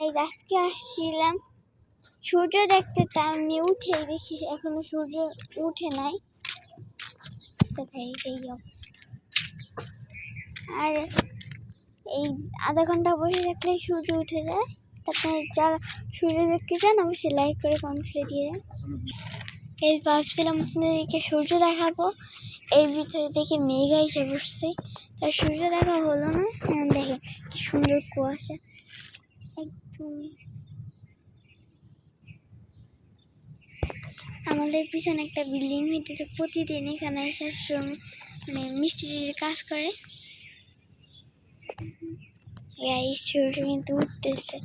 এই আজকে আসছিলাম সূর্য দেখতে, তা আমি উঠে দেখি এখনো সূর্য উঠে নাই। এই অবস্থা। আর এই আধা ঘন্টা বসে থাকলে সূর্য উঠে যায়। তারপরে যারা সূর্য দেখতে চান অবশ্যই লাইক করে কমেন্ট করে দিয়ে দেন। এই ভাবছিলাম আপনাদেরকে সূর্য দেখাবো, এর ভিতরে দেখে মেঘ এসে বসছে, তার সূর্য দেখা হলো না। দেখে কি সুন্দর কুয়াশা একদম। আমাদের পিছনে একটা বিল্ডিং হইতেছে, প্রতিদিন এখানে এসে শ্রমিক মানে মিস্ত্রির কাজ করে। এই সূর্য কিন্তু উঠতেছে,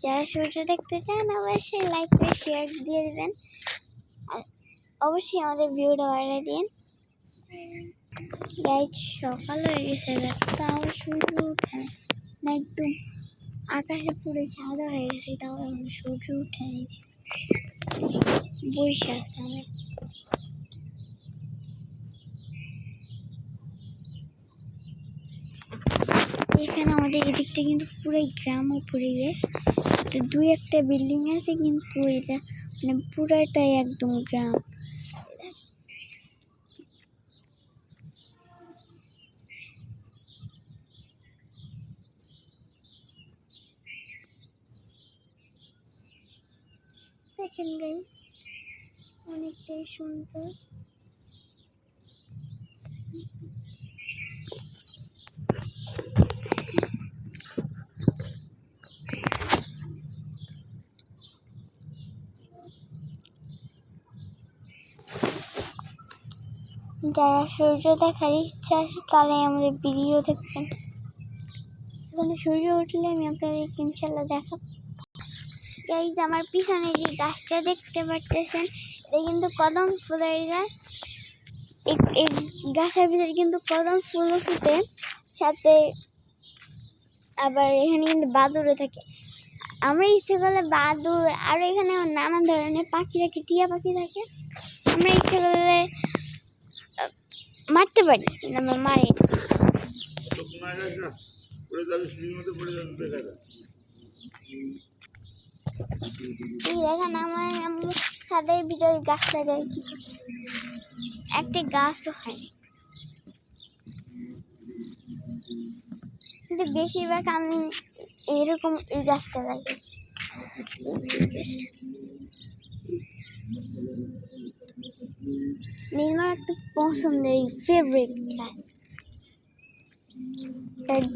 যারা সূর্য দেখতে চান অবশ্যই লাইক করে শেয়ার দিয়ে দেবেন, আর অবশ্যই আমাদের ভিডিওটা বাড়িয়ে দিন। গাইজ সকাল হয়ে গেছে, তাও সূর্য উঠে না, একদম আকাশে পুরো সাদা হয়ে গেছে, তাও এখন সূর্য উঠে বসে আছে। আমার এখানে আমাদের এদিকটা কিন্তু পুরোই গ্রাম ও পরিবেশ, তো দুই একটা বিল্ডিং আছে, কিন্তু এটা মানে পুরাটাই একদম গ্রাম। দেখেন গাইস, অনেকটাই সুন্দর। যারা সূর্য দেখার ইচ্ছা আছে তাহলে আমাদের ভিডিও দেখবেন। এখানে সূর্য উঠলে আমি আপনাদেরকে ইনশাল্লাহ দেখাবো। গাইস, আমার পিছনে যে গাছটা দেখতে পারতেছেন, এটা কিন্তু কদম ফুলের গাছ। এই গাছের ভিতরে কিন্তু কদম ফুলও ফুটে, সাথে আবার এখানে কিন্তু বাদুড়ও থাকে। আমরা ইচ্ছে করলে বাদুড় আর এখানে নানা ধরনের পাখি থাকে, টিয়া পাখি থাকে, আমরা ইচ্ছে করলে মারতে পারি, কিন্তু আমরা মারি না। দেখেন আমার আম্মু ছাদের ভিতরে গাছ লাগায়, কি একটা গাছও হয়, কিন্তু বেশিরভাগ আমি এরকম এই গাছটা লাগাইছি। আমার একটা পছন্দের ফেভারিট গাছ।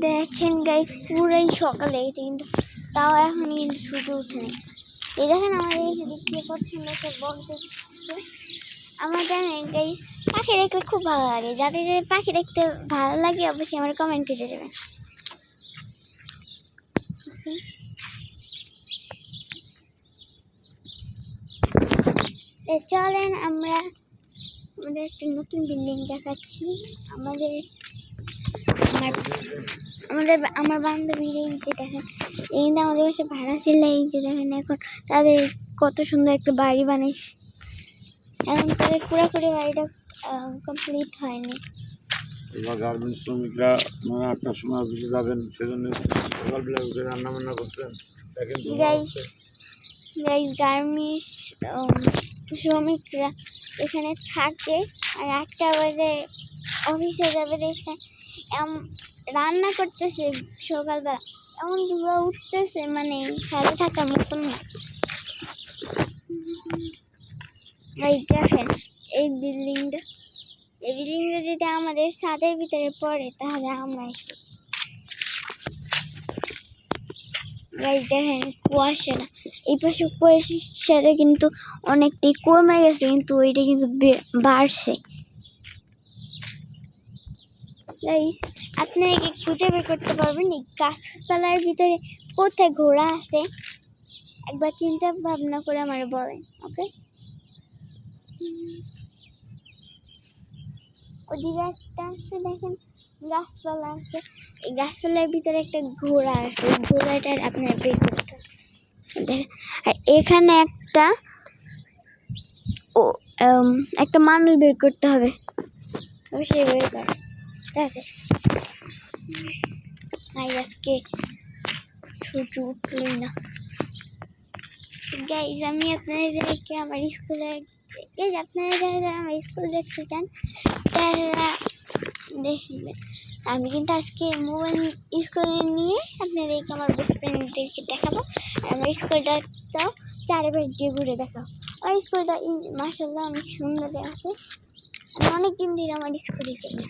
দেখেন গাইস, পুরাই সকালে, কিন্তু তাও এখন কিন্তু সূর্য উঠে নেই। এই দেখেন আমাদের এদিকে কত সুন্দর একটা বক দেখছে। আমার জানেন গাইস, পাখি দেখলে খুব ভালো লাগে। যাদের যাদের পাখি দেখতে ভালো লাগে অবশ্যই আমার কমেন্ট করে যাবেন। চলেন আমরা আমাদের একটা নতুন বিল্ডিং দেখাচ্ছি। আমার বান্ধবীর এই যে দেখেন, এই কিন্তু আমাদের বাসা ভাড়া ছিল। এই যে দেখেন এখন তাদের কত সুন্দর একটা বাড়ি বানিয়েছে। এখন তাদের পুরোপুরি বাড়িটা কমপ্লিট হয়নি। গার্মেন্টস শ্রমিকরা 9-8টার সময় অফিসে যাবেন, সেজন্য সকালবেলা উঠে রান্না বান্না করতেন। গার্মেন্টস শ্রমিকরা এখানে থাকে, আর 8টা বাজে অফিসে যাবে। দেখে রান্না করতেছে সকালবেলা, এমন ধোঁয়া উঠতেছে, মানে সাথে থাকার মতন না। এই দেখেন এই বিল্ডিংটা যদি আমাদের ছাদের ভিতরে পড়ে তাহলে আমরা দেখেন কুয়াশা না, এই পাশে কুয়াশাটা কিন্তু অনেকটাই কমে গেছে, কিন্তু ওইটা কিন্তু বাড়ছে। আপনারা কি খুঁজে বের করতে পারবেন এই গাছপালার ভিতরে কোথায় ঘোড়া আছে? একবার চিন্তা ভাবনা করে আমার বলেন, ওকে? ওদিকে একটা আছে, দেখেন গাছপালা আছে, এই গাছপালার ভিতরে একটা ঘোড়া আছে, ঘোড়াটার আপনার বের করতে হবে। আর এখানে একটা মানুষ বের করতে হবে, অবশ্যই বের করে। ঠিক আছে, আজকে সূর্য উঠলই না। গাইজ আমি আপনাদেরকে আমার স্কুলে গাইজ আপনারা যারা যারা আমার স্কুল দেখতে চান তারা দেখবেন। আমি কিন্তু আজকে মোবাইল স্কুলে নিয়ে আপনাদেরকে আমার বেস্ট ফ্রেন্ডদেরকে দেখাবো। আর আমার স্কুলটা তো চারিপাশ দিয়ে ঘুরে দেখাবো। আমার স্কুলটা মাশাআল্লাহ অনেক সুন্দর আছে। আমি অনেকদিন ধরে আমার স্কুলে যাই না।